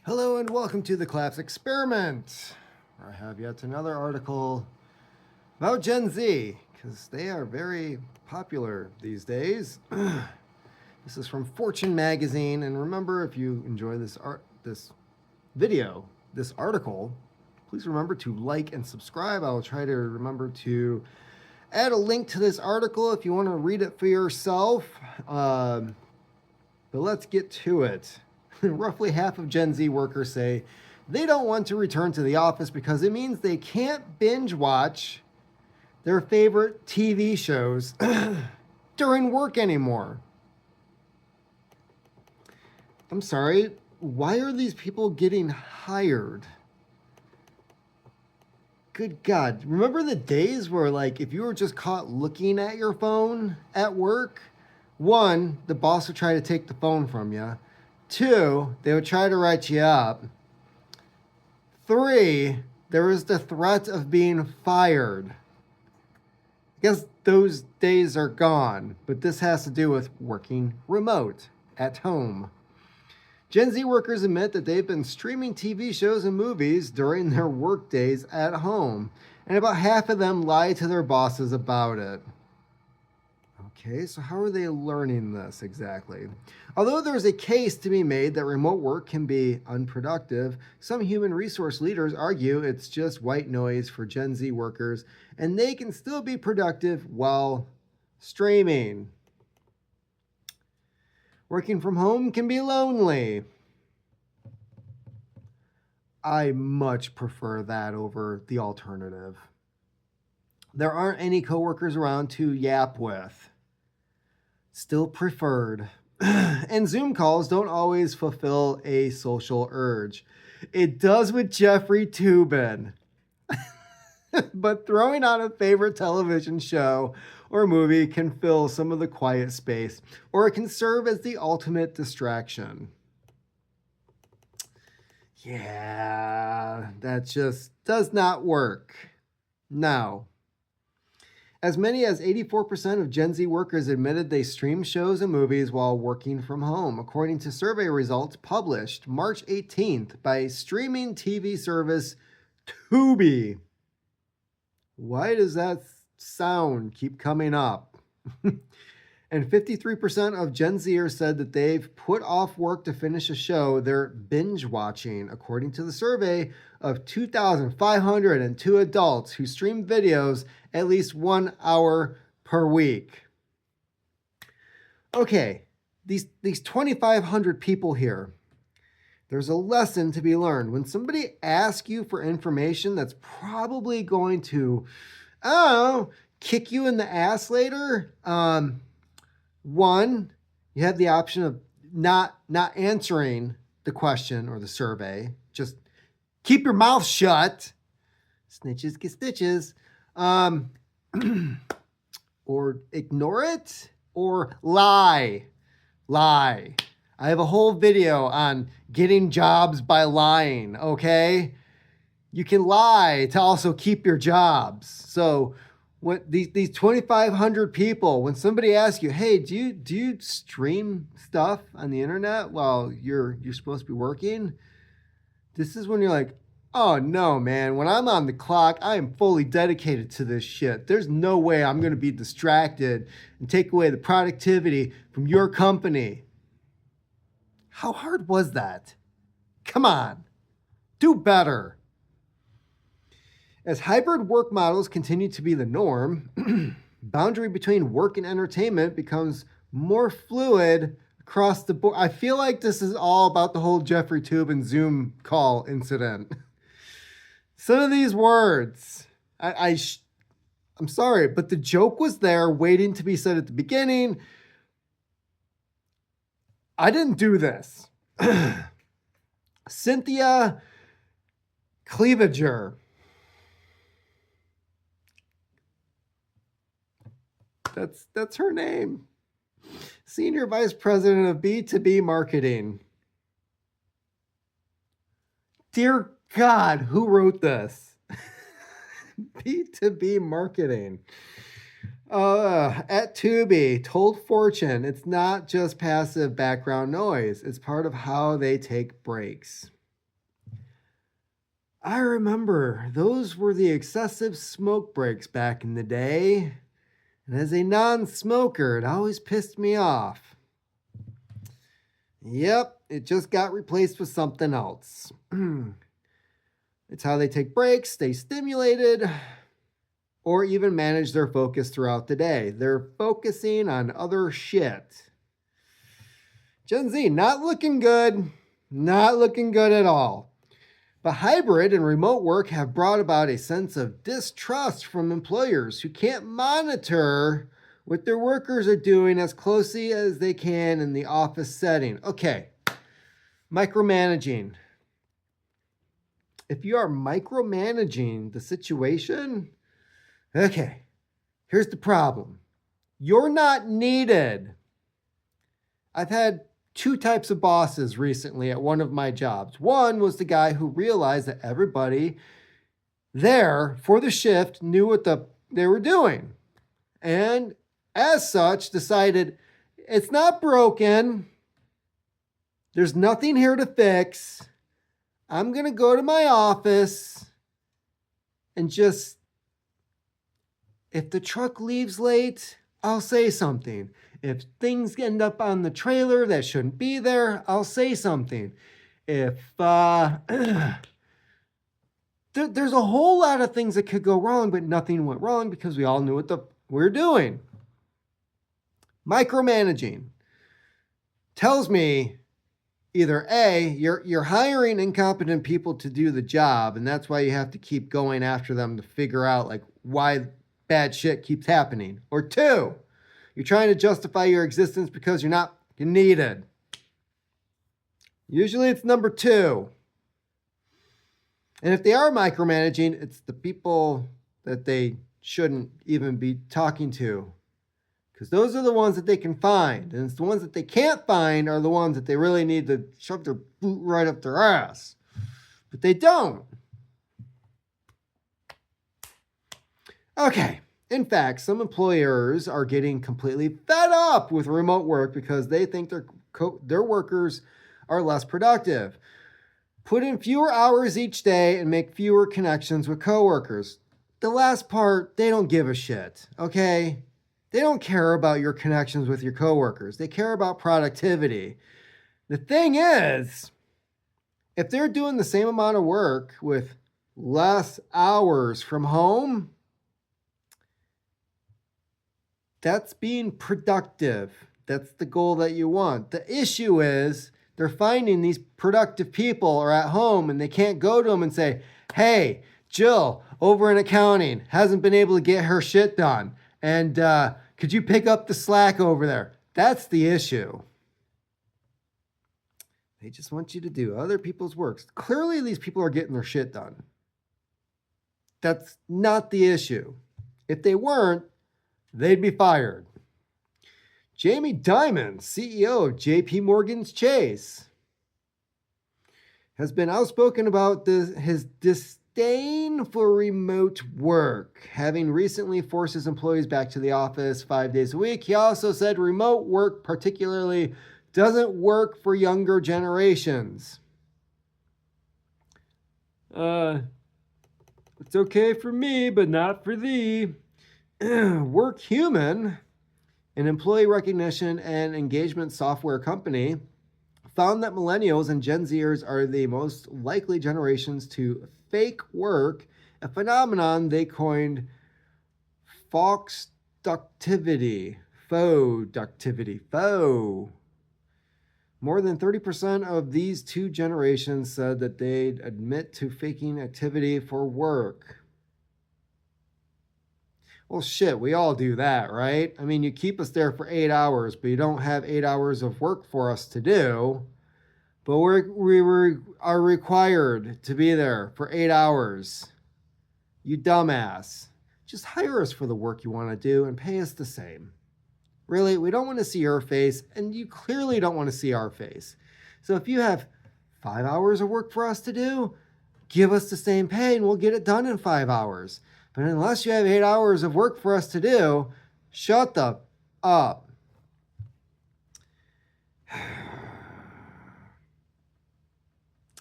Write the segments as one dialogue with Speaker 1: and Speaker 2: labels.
Speaker 1: Hello and welcome to the Collapse Experiment, where I have yet another article about Gen Z, because they are very popular these days. This is from Fortune magazine, and remember, if you enjoy this article, please remember to like and subscribe. I'll try to remember to add a link to this article if you want to read it for yourself. But let's get to it. Roughly half of Gen Z workers say they don't want to return to the office because it means they can't binge watch their favorite TV shows during work anymore. I'm sorry, why are these people getting hired? Good God. Remember the days where, like, if you were just caught looking at your phone at work, one, the boss would try to take the phone from you. Two, they would try to write you up. Three, there was the threat of being fired. I guess those days are gone, but this has to do with working remote at home. Gen Z workers admit that they've been streaming TV shows and movies during their work days at home, and about half of them lie to their bosses about it. Okay, so how are they learning this exactly? Although there's a case to be made that remote work can be unproductive, some human resource leaders argue it's just white noise for Gen Z workers and they can still be productive while streaming. Working from home can be lonely. I much prefer that over the alternative. There aren't any coworkers around to yap with. Still preferred. And Zoom calls don't always fulfill a social urge. It does with Jeffrey Toobin. But throwing on a favorite television show or movie can fill some of the quiet space, or it can serve as the ultimate distraction. Yeah, that just does not work. No. As many as 84% of Gen Z workers admitted they stream shows and movies while working from home, according to survey results published March 18th by streaming TV service Tubi. Why does that sound keep coming up? And 53% of Gen Zers said that they've put off work to finish a show they're binge watching, according to the survey of 2,502 adults who stream videos at least 1 hour per week. Okay, these 2,500 people here, there's a lesson to be learned. When somebody asks you for information that's probably going to, kick you in the ass later, one, you have the option of not answering the question or the survey. Just keep your mouth shut. Snitches get stitches. Or ignore it, or lie. I have a whole video on getting jobs by lying, okay? You can lie to also keep your jobs. So when these 2,500 people, when somebody asks you, hey, do you stream stuff on the internet while you're supposed to be working? This is when you're like, oh no, man, when I'm on the clock, I am fully dedicated to this shit. There's no way I'm going to be distracted and take away the productivity from your company. How hard was that? Come on, do better. As hybrid work models continue to be the norm, boundary between work and entertainment becomes more fluid across the board. I feel like this is all about the whole Jeffrey Toobin Zoom call incident. Some of these words, I'm sorry, but the joke was there waiting to be said at the beginning. I didn't do this. Cynthia Cleavager. That's her name. Senior Vice President of B2B Marketing. Dear God, who wrote this? B2B Marketing. At Tubi, told Fortune, it's not just passive background noise. It's part of how they take breaks. I remember those were the excessive smoke breaks back in the day. And as a non-smoker, it always pissed me off. Yep, it just got replaced with something else. It's how they take breaks, stay stimulated, or even manage their focus throughout the day. They're focusing on other shit. Gen Z, not looking good. Not looking good at all. But hybrid and remote work have brought about a sense of distrust from employers who can't monitor what their workers are doing as closely as they can in the office setting. Okay, micromanaging. If you are micromanaging the situation, okay, here's the problem. You're not needed. I've had two types of bosses recently at one of my jobs. One was the guy who realized that everybody there for the shift knew what they were doing. And as such, decided it's not broken. There's nothing here to fix. I'm going to go to my office and just, if the truck leaves late, I'll say something. If things end up on the trailer that shouldn't be there, I'll say something. If there's a whole lot of things that could go wrong, but nothing went wrong because we all knew what we're doing. Micromanaging tells me either A, you're hiring incompetent people to do the job, and that's why you have to keep going after them to figure out like why bad shit keeps happening. Or two, you're trying to justify your existence because you're not needed. Usually it's number two. And if they are micromanaging, it's the people that they shouldn't even be talking to. Because those are the ones that they can find. And it's the ones that they can't find are the ones that they really need to shove their boot right up their ass. But they don't. Okay. In fact, some employers are getting completely fed up with remote work because they think their workers are less productive. Put in fewer hours each day and make fewer connections with coworkers. The last part, they don't give a shit, okay? They don't care about your connections with your coworkers. They care about productivity. The thing is, if they're doing the same amount of work with less hours from home, that's being productive. That's the goal that you want. The issue is they're finding these productive people are at home and they can't go to them and say, hey, Jill over in accounting hasn't been able to get her shit done. And could you pick up the slack over there? That's the issue. They just want you to do other people's work. Clearly, these people are getting their shit done. That's not the issue. If they weren't, they'd be fired. Jamie Dimon, CEO of JP Morgan Chase, has been outspoken about his disdain for remote work, having recently forced his employees back to the office 5 days a week. He also said remote work particularly doesn't work for younger generations. It's okay for me, but not for thee. WorkHuman, an employee recognition and engagement software company, found that millennials and Gen Zers are the most likely generations to fake work, a phenomenon they coined Fauxductivity. Faux. More than 30% of these two generations said that they'd admit to faking activity for work. Well, shit, we all do that, right? I mean, you keep us there for 8 hours, but you don't have 8 hours of work for us to do. But we are required to be there for 8 hours. You dumbass. Just hire us for the work you want to do and pay us the same. Really, we don't want to see your face, and you clearly don't want to see our face. So if you have 5 hours of work for us to do, give us the same pay and we'll get it done in 5 hours. But unless you have 8 hours of work for us to do, shut the up.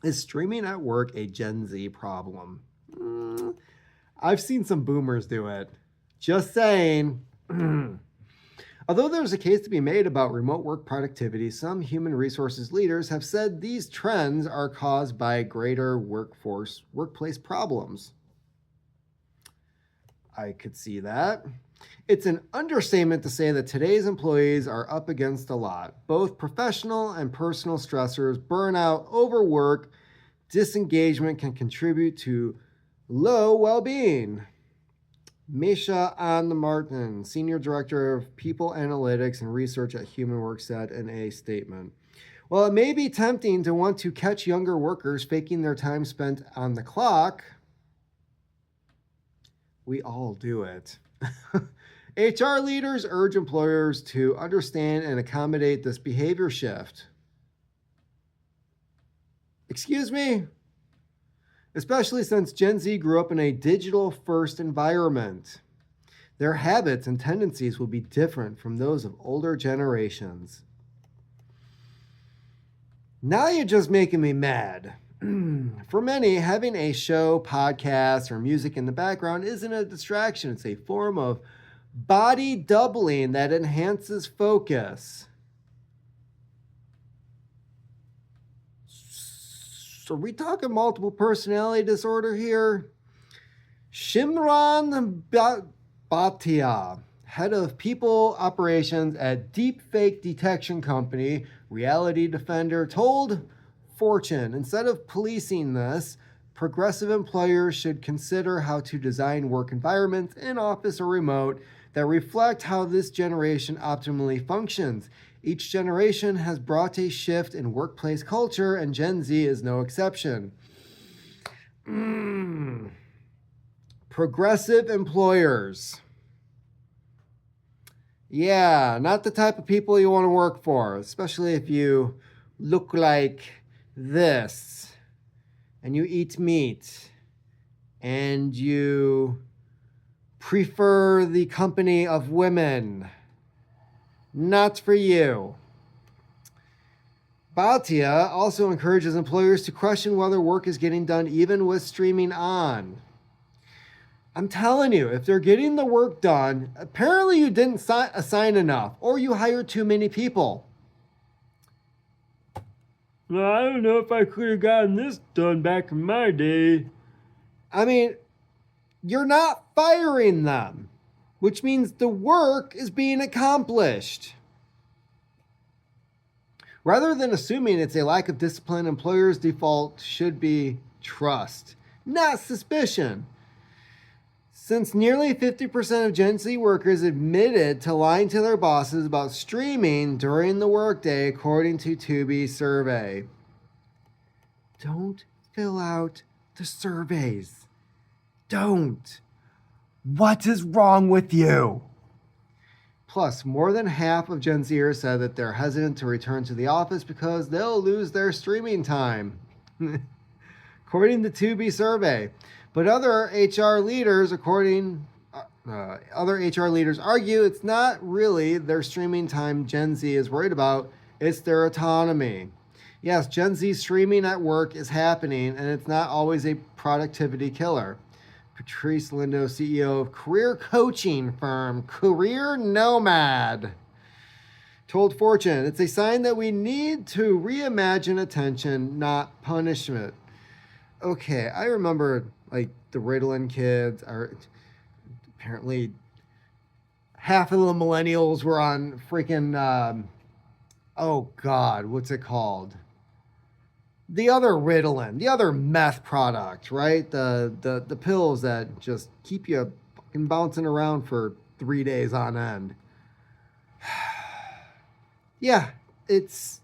Speaker 1: Is streaming at work a Gen Z problem? I've seen some boomers do it. Just saying. Although there's a case to be made about remote work productivity, some human resources leaders have said these trends are caused by greater workplace problems. I could see that. It's an understatement to say that today's employees are up against a lot. Both professional and personal stressors, burnout, overwork, disengagement can contribute to low well-being. Misha Ann Martin, Senior Director of People Analytics and Research at Human Work, said in a statement. While it may be tempting to want to catch younger workers faking their time spent on the clock, we all do it. HR leaders urge employers to understand and accommodate this behavior shift. Excuse me? Especially since Gen Z grew up in a digital-first environment. Their habits and tendencies will be different from those of older generations. Now you're just making me mad. For many, having a show, podcast, or music in the background isn't a distraction. It's a form of body doubling that enhances focus. So are we talking multiple personality disorder here? Shimran Bhatia, head of people operations at deepfake detection company Reality Defender, told Fortune, instead of policing this, progressive employers should consider how to design work environments in office or remote that reflect how this generation optimally functions. Each generation has brought a shift in workplace culture, and Gen Z is no exception. Progressive employers. Yeah, not the type of people you want to work for, especially if you look like this, and you eat meat, and you prefer the company of women. Not for you. Bhatia also encourages employers to question whether work is getting done even with streaming on. I'm telling you, if they're getting the work done, apparently you didn't assign enough, or you hired too many people. Well, I don't know if I could have gotten this done back in my day. I mean, you're not firing them, which means the work is being accomplished. Rather than assuming it's a lack of discipline, employers' default should be trust, not suspicion. Since nearly 50% of Gen Z workers admitted to lying to their bosses about streaming during the workday, according to Tubi's survey. Don't fill out the surveys. Don't. What is wrong with you? Plus, more than half of Gen Zers said that they're hesitant to return to the office because they'll lose their streaming time, according to the Tubi survey. But other HR leaders argue it's not really their streaming time Gen Z is worried about, it's their autonomy. Yes, Gen Z streaming at work is happening, and it's not always a productivity killer. Patrice Lindo, CEO of career coaching firm Career Nomad, told Fortune, it's a sign that we need to reimagine attention, not punishment. Okay, I remember like the Ritalin kids are apparently half of the millennials were on freaking, oh God, what's it called? The other Ritalin, the other meth product, right? The pills that just keep you fucking bouncing around for 3 days on end. Yeah, it's,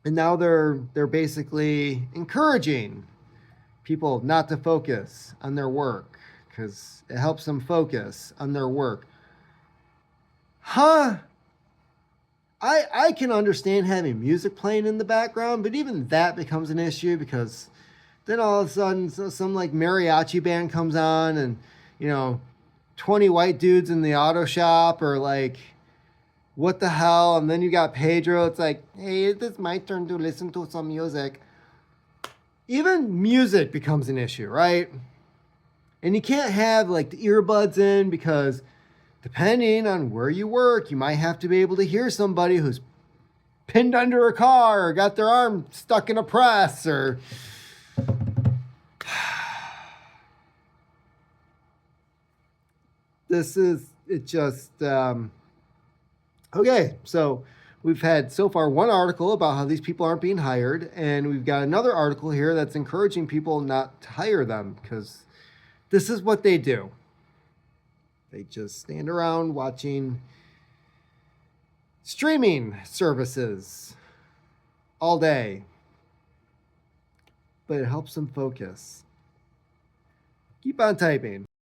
Speaker 1: and now they're basically encouraging people not to focus on their work because it helps them focus on their work. Huh? I can understand having music playing in the background, but even that becomes an issue because then all of a sudden some like mariachi band comes on and, 20 white dudes in the auto shop are like, what the hell? And then you got Pedro. It's like, hey, it's my turn to listen to some music. Even music becomes an issue, right? And you can't have like the earbuds in because depending on where you work, you might have to be able to hear somebody who's pinned under a car or got their arm stuck in a press or okay. So we've had so far one article about how these people aren't being hired, and we've got another article here that's encouraging people not to hire them because this is what they do. They just stand around watching streaming services all day, but it helps them focus. Keep on typing.